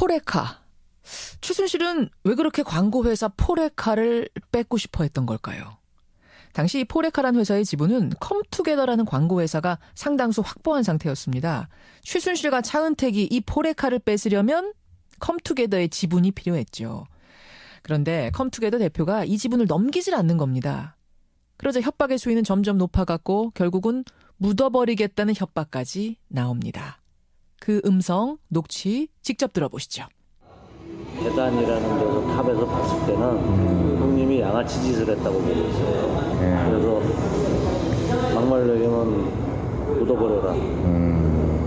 포레카. 최순실은 왜 그렇게 광고회사 포레카를 뺏고 싶어 했던 걸까요? 당시 이 포레카라는 회사의 지분은 컴투게더라는 광고회사가 상당수 확보한 상태였습니다. 최순실과 차은택이 이 포레카를 뺏으려면 컴투게더의 지분이 필요했죠. 그런데 컴투게더 대표가 이 지분을 넘기질 않는 겁니다. 그러자 협박의 수위는 점점 높아갔고 결국은 묻어버리겠다는 협박까지 나옵니다. 그 음성, 녹취 직접 들어보시죠. 계단이라는 데서 탑에서 봤을 때는 형님이 양아치 짓을 했다고 보고 있어요. 그래서 막말로 얘기하면 묻어버려라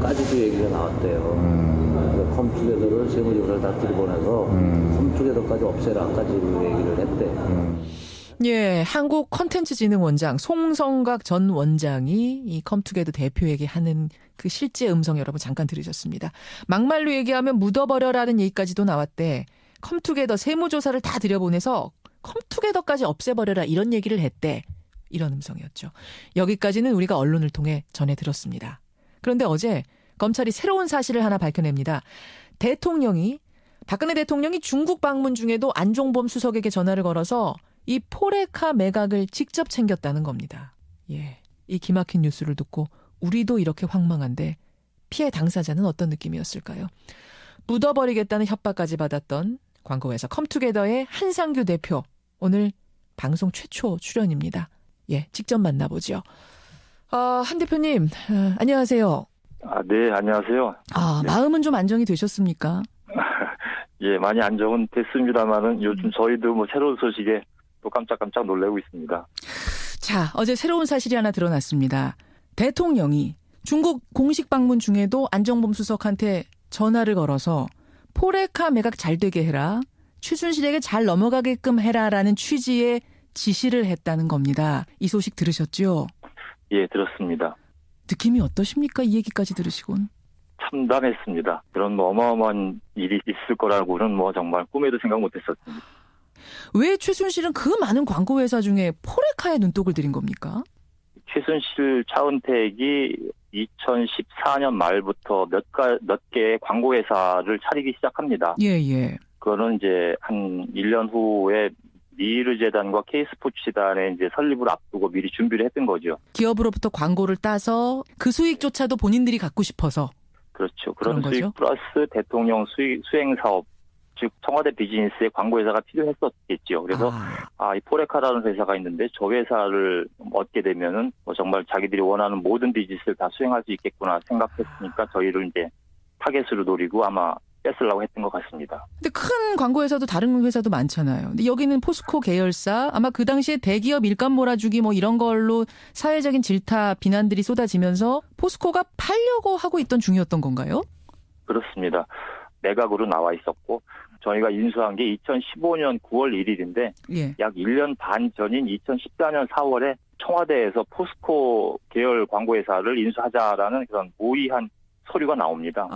까지도 얘기가 나왔대요. 컴투게더를 세무조사를 다 들이보내서 컴투게더까지 없애라까지 얘기를 했대. 예, 한국 콘텐츠진흥원장 송성각 전 원장이 이 컴투게더 대표에게 하는 그 실제 음성 여러분 잠깐 들으셨습니다. 막말로 얘기하면 묻어버려라는 얘기까지도 나왔대. 컴투게더 세무조사를 다 들여보내서 컴투게더까지 없애버려라 이런 얘기를 했대. 이런 음성이었죠. 여기까지는 우리가 언론을 통해 전해 들었습니다. 그런데 어제 검찰이 새로운 사실을 하나 밝혀냅니다. 박근혜 대통령이 중국 방문 중에도 안종범 수석에게 전화를 걸어서 이 포레카 매각을 직접 챙겼다는 겁니다. 예, 이 기막힌 뉴스를 듣고 우리도 이렇게 황망한데 피해 당사자는 어떤 느낌이었을까요? 묻어버리겠다는 협박까지 받았던 광고회사 컴투게더의 한상규 대표. 오늘 방송 최초 출연입니다. 예, 직접 만나보죠. 한 대표님, 안녕하세요. 네, 안녕하세요. 네. 마음은 좀 안정이 되셨습니까? 예, 많이 안정은 됐습니다만은 요즘 저희도 뭐 새로운 소식에 또 깜짝깜짝 놀라고 있습니다. 자, 어제 새로운 사실이 하나 드러났습니다. 대통령이 중국 공식 방문 중에도 안종범 수석한테 전화를 걸어서 포레카 매각 잘 되게 해라. 최순실에게 잘 넘어가게끔 해라라는 취지의 지시를 했다는 겁니다. 이 소식 들으셨죠? 예, 들었습니다. 느낌이 어떠십니까? 이 얘기까지 들으시곤. 참담했습니다. 그런 어마어마한 일이 있을 거라고는 정말 꿈에도 생각 못했었습니다. 왜 최순실은 그 많은 광고회사 중에 포레카에 눈독을 들인 겁니까? 최순실, 차은택이 2014년 말부터 몇 개의 광고회사를 차리기 시작합니다. 예. 그거는 이제 한 1년 후에 미르재단과 K스포츠재단의 이제 설립을 앞두고 미리 준비를 했던 거죠. 기업으로부터 광고를 따서 그 수익조차도 본인들이 갖고 싶어서. 그렇죠. 그런 수익 거죠? 플러스 대통령 수행 사업, 즉 청와대 비즈니스에 광고회사가 필요했었겠죠. 그래서 이 포레카라는 회사가 있는데 저 회사를 얻게 되면은 정말 자기들이 원하는 모든 비즈니스를 다 수행할 수 있겠구나 생각했으니까 저희를 이제 타겟으로 노리고 아마 뺏으려고 했던 것 같습니다. 근데 큰 광고회사도 다른 회사도 많잖아요. 근데 여기는 포스코 계열사, 아마 그 당시에 대기업 일감 몰아주기 이런 걸로 사회적인 질타, 비난들이 쏟아지면서 포스코가 팔려고 하고 있던 중이었던 건가요? 그렇습니다. 매각으로 나와 있었고 저희가 인수한 게 2015년 9월 1일인데 예. 약 1년 반 전인 2014년 4월에 청와대에서 포스코 계열 광고회사를 인수하자라는 그런 모의한 서류가 나옵니다.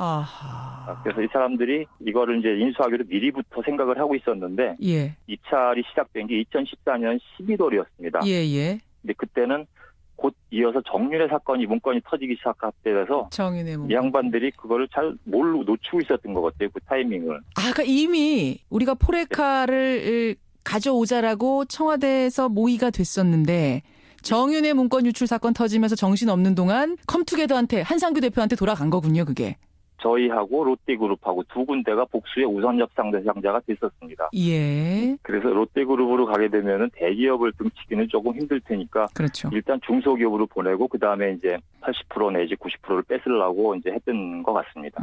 그래서 이 사람들이 이거를 이제 인수하기로 미리부터 생각을 하고 있었는데 예. 입찰이 시작된 게 2014년 12월이었습니다. 예. 근데 그때는 곧 이어서 정윤회 사건이 문건이 터지기 시작할 때라서 이 양반들이 그거를 잘 놓치고 있었던 것 같아요. 그 타이밍을. 그러니까 이미 우리가 포레카를 가져오자라고 청와대에서 모의가 됐었는데 정윤회 문건 유출 사건 터지면서 정신없는 동안 컴투게더한테 한상규 대표한테 돌아간 거군요. 그게. 저희하고 롯데그룹하고 두 군데가 복수의 우선 협상 대상자가 됐었습니다. 예. 그래서 롯데그룹으로 가게 되면은 대기업을 등치기는 조금 힘들 테니까 그렇죠. 일단 중소기업으로 보내고 그다음에 이제 80% 내지 90%를 뺏으려고 이제 했던 것 같습니다.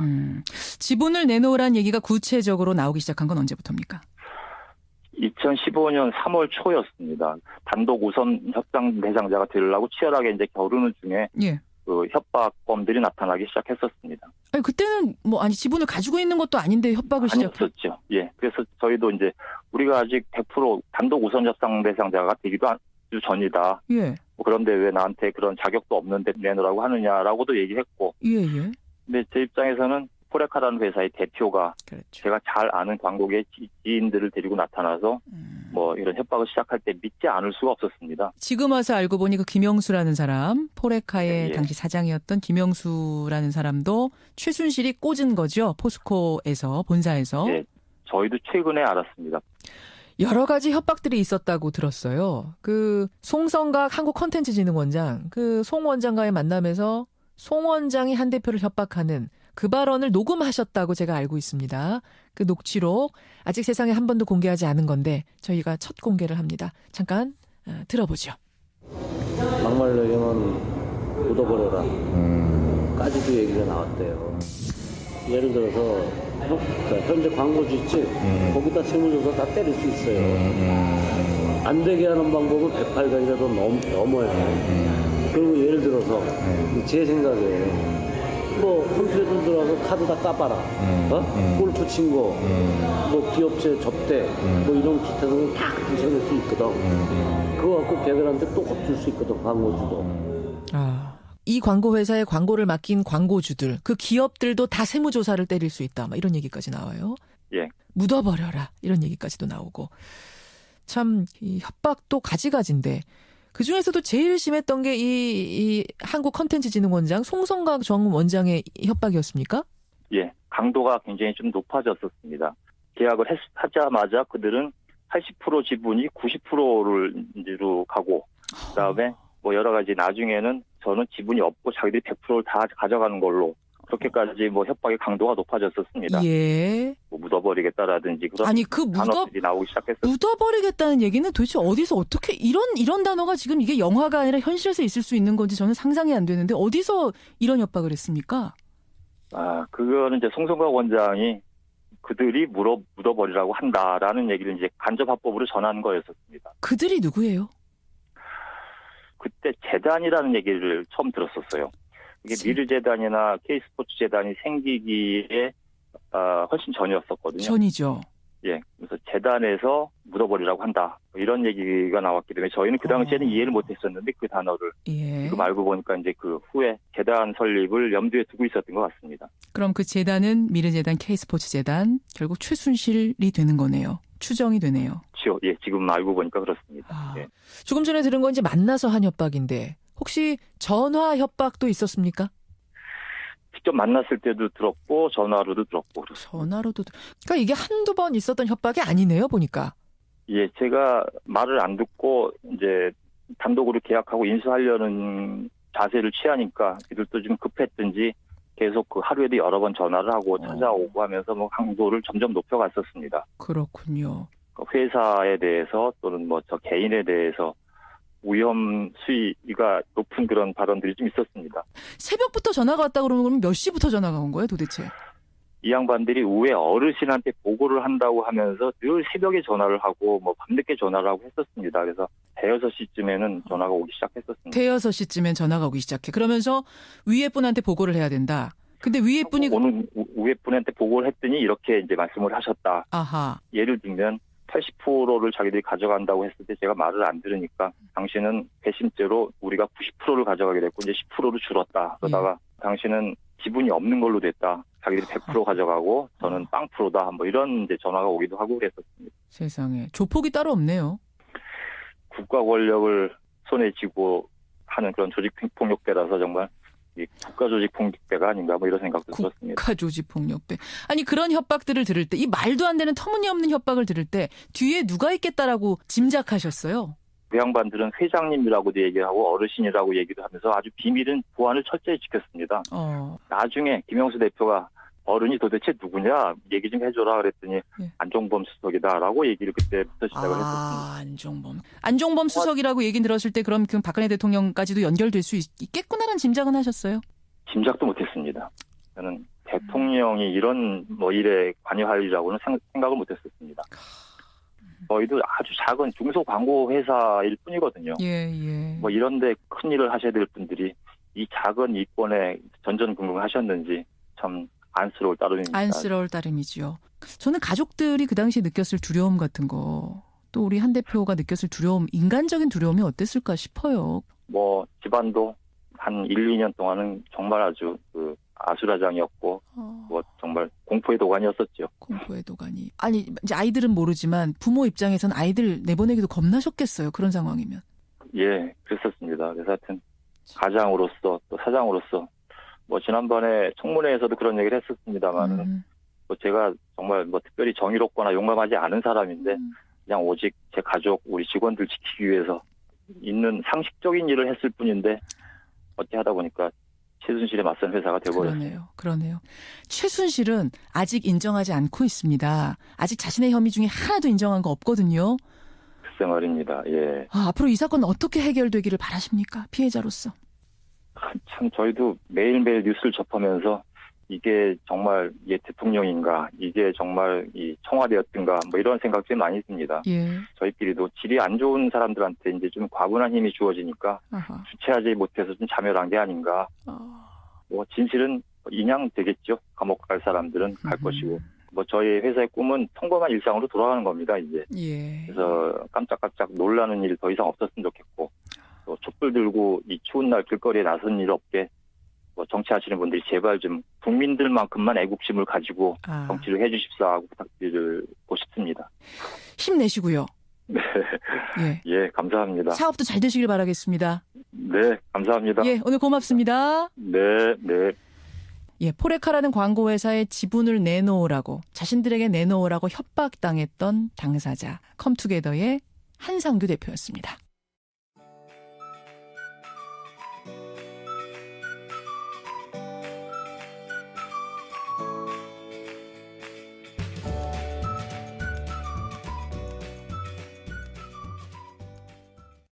지분을 내놓으란 얘기가 구체적으로 나오기 시작한 건 언제부터입니까? 2015년 3월 초였습니다. 단독 우선 협상 대상자가 되려고 치열하게 이제 겨루는 중에 예. 그 협박범들이 나타나기 시작했었습니다. 아니 그때는 지분을 가지고 있는 것도 아닌데 협박을 시작했었죠. 예. 그래서 저희도 이제 우리가 아직 100% 단독 우선 협상 대상자가 되기도 아주 전이다. 예. 그런데 왜 나한테 그런 자격도 없는데 내놓으라고 하느냐라고도 얘기했고. 예. 근데 제 입장에서는 포레카라는 회사의 대표가 그렇죠. 제가 잘 아는 광고계 지인들을 데리고 나타나서 뭐 이런 협박을 시작할 때 믿지 않을 수가 없었습니다. 지금 와서 알고 보니 그 김영수라는 사람, 포레카의 예. 당시 사장이었던 김영수라는 사람도 최순실이 꽂은 거죠. 포스코에서, 본사에서. 예, 저희도 최근에 알았습니다. 여러 가지 협박들이 있었다고 들었어요. 그 송성각 한국컨텐츠진흥원장, 그 송 원장과의 만남에서 송 원장이 한 대표를 협박하는 그 발언을 녹음하셨다고 제가 알고 있습니다. 그 녹취록 아직 세상에 한 번도 공개하지 않은 건데 저희가 첫 공개를 합니다. 잠깐 들어보죠. 막말로 얘기하면 묻어버려라 까지도 얘기가 나왔대요. 예를 들어서 현재 광고주 있지? 거기다 세무조사 다 때릴 수 있어요. 안 되게 하는 방법은 108가지라도 넘어요. 그리고 예를 들어서 제 생각에 뭐 컴퓨터 들어가서 카드 다 까봐라. 골프 친 거, 뭐 기업체 접대, 뭐 이런 기타 등을 다 부셔낼 수 있거든. 그거 갖고 걔들한테 또 겁줄 수 있거든, 광고주도. 이 광고 회사에 광고를 맡긴 광고주들, 그 기업들도 다 세무조사를 때릴 수 있다. 막 이런 얘기까지 나와요. 예. 묻어버려라. 이런 얘기까지도 나오고. 참 이 협박도 가지가지인데 그중에서도 제일 심했던 게 이 한국컨텐츠진흥원장 송성각 전 원장의 협박이었습니까? 예, 강도가 굉장히 좀 높아졌었습니다. 계약을 하자마자 그들은 80% 지분이 90%로 가고, 그다음에 뭐 여러 가지 나중에는 저는 지분이 없고 자기들이 100%를 다 가져가는 걸로 그렇게까지 뭐 협박의 강도가 높아졌었습니다. 예. 뭐 묻어버리겠다라든지 그런 아니 그 단어들이 나오기 시작했었습니다. 묻어버리겠다는 얘기는 도대체 어디서 어떻게 이런 단어가 지금 이게 영화가 아니라 현실에서 있을 수 있는 건지 저는 상상이 안 되는데 어디서 이런 협박을 했습니까? 그거는 이제 송성각 원장이 그들이 묻어버리라고 한다라는 얘기를 이제 간접합법으로 전한 거였었습니다. 그들이 누구예요? 그때 재단이라는 얘기를 처음 들었었어요. 이게 미르재단이나 K스포츠재단이 생기기에 훨씬 전이었었거든요. 전이죠. 예, 그래서 재단에서 묻어버리라고 한다. 이런 얘기가 나왔기 때문에 저희는 그 당시에는 이해를 못했었는데 그 단어를 예. 지금 알고 보니까 이제 그 후에 재단 설립을 염두에 두고 있었던 것 같습니다. 그럼 그 재단은 미르재단, K스포츠재단 결국 최순실이 되는 거네요. 추정이 되네요. 예, 지금 알고 보니까 그렇습니다. 예. 조금 전에 들은 건 이제 만나서 한 협박인데 혹시 전화 협박도 있었습니까? 직접 만났을 때도 들었고 전화로도 들었고 그렇습니다. 전화로도. 그러니까 이게 한두 번 있었던 협박이 아니네요, 보니까. 예, 제가 말을 안 듣고 이제 단독으로 계약하고 인수하려는 자세를 취하니까 이들도 좀 급했든지 계속 그 하루에도 여러 번 전화를 하고 찾아오고 하면서 뭐 강도를 점점 높여갔었습니다. 그렇군요. 회사에 대해서 또는 뭐 저 개인에 대해서 위험 수위가 높은 그런 발언들이 좀 있었습니다. 새벽부터 전화가 왔다 그러면 몇 시부터 전화가 온 거예요, 도대체? 이 양반들이 우회 어르신한테 보고를 한다고 하면서 늘 새벽에 전화를 하고 뭐 밤늦게 전화를 하고 했었습니다. 그래서 대여섯 시쯤에는 전화가 오기 시작했었습니다. 대여섯 시쯤엔 전화가 오기 시작해. 그러면서 위에 분한테 보고를 해야 된다. 근데 위에 분이 오는 위에 분한테 보고를 했더니 이렇게 이제 말씀을 하셨다. 아하. 예를 들면 80%를 자기들이 가져간다고 했을 때 제가 말을 안 들으니까 당신은 배심죄로 우리가 90%를 가져가게 됐고 이제 10%로 줄었다. 그러다가 당신은 지분이 없는 걸로 됐다. 자기들이 100% 가져가고 저는 빵프로다. 뭐 이런 이제 전화가 오기도 하고 그랬었습니다. 세상에. 조폭이 따로 없네요. 국가 권력을 손에 쥐고 하는 그런 조직폭력배라서 정말 이 국가조직폭력배가 아닌가 뭐 이런 생각도 들었습니다. 국가조직폭력배. 아니 그런 협박들을 들을 때 이 말도 안 되는 터무니없는 협박을 들을 때 뒤에 누가 있겠다라고 짐작하셨어요? 그 양반들은 회장님이라고도 얘기하고 어르신이라고 얘기도 하면서 아주 비밀은 보안을 철저히 지켰습니다. 나중에 김영수 대표가 어른이 도대체 누구냐 얘기 좀 해줘라 그랬더니 예. 안종범 수석이다라고 얘기를 그때부터 시작을 했었습니다. 안종범 수석이라고 얘기 들었을 때 그럼 그 박근혜 대통령까지도 연결될 수 있겠구나라는 짐작은 하셨어요? 짐작도 못했습니다. 저는 대통령이 이런 뭐 일에 관여하리라고는 생각을 못했었습니다. 저희도 아주 작은 중소 광고 회사일 뿐이거든요. 예. 뭐 이런데 큰 일을 하셔야 될 분들이 이 작은 이권에 전전긍긍하셨는지 참 안쓰러울 따름입니다. 안쓰러울 따름이지요. 저는 가족들이 그 당시에 느꼈을 두려움 같은 거, 또 우리 한 대표가 느꼈을 두려움, 인간적인 두려움이 어땠을까 싶어요. 뭐 집안도 한 1, 2년 동안은 정말 아주 그 아수라장이었고 뭐 뭐 정말 공포의 도가니였었죠. 공포의 도가니. 아니 이제 아이들은 모르지만 부모 입장에서는 아이들 내보내기도 겁나셨겠어요. 그런 상황이면. 예, 그랬었습니다. 그래서 하여튼 가장으로서 또 사장으로서 뭐 지난번에 청문회에서도 그런 얘기를 했었습니다만 뭐 제가 정말 뭐 특별히 정의롭거나 용감하지 않은 사람인데 그냥 오직 제 가족, 우리 직원들 지키기 위해서 있는 상식적인 일을 했을 뿐인데 어떻게 하다 보니까 최순실에 맞선 회사가 되어버렸어요. 그러네요. 최순실은 아직 인정하지 않고 있습니다. 아직 자신의 혐의 중에 하나도 인정한 거 없거든요. 글쎄 말입니다. 예. 앞으로 이 사건 어떻게 해결되기를 바라십니까? 피해자로서. 참 저희도 매일매일 뉴스를 접하면서 이게 정말 이게 대통령인가, 이게 정말 이 청와대였든가 뭐 이런 생각들이 많이 듭니다. 예. 저희끼리도 질이 안 좋은 사람들한테 이제 좀 과분한 힘이 주어지니까 아하. 주체하지 못해서 좀 자멸한 게 아닌가. 뭐 진실은 인양되겠죠. 감옥 갈 사람들은 갈 것이고. 뭐 저희 회사의 꿈은 평범한 일상으로 돌아가는 겁니다. 이제. 예. 그래서 깜짝깜짝 놀라는 일 더 이상 없었으면 좋겠고, 또 촛불 들고 이 추운 날 길거리에 나선 일 없게. 뭐 정치하시는 분들이 제발 좀 국민들만큼만 애국심을 가지고 정치를 해주십사 하고 부탁드리고 싶습니다. 힘내시고요. 네. 예. 예, 감사합니다. 사업도 잘 되시길 바라겠습니다. 네, 감사합니다. 예, 오늘 고맙습니다. 네, 네. 예, 포레카라는 광고회사에 지분을 내놓으라고, 자신들에게 내놓으라고 협박당했던 당사자, 컴투게더의 한상규 대표였습니다.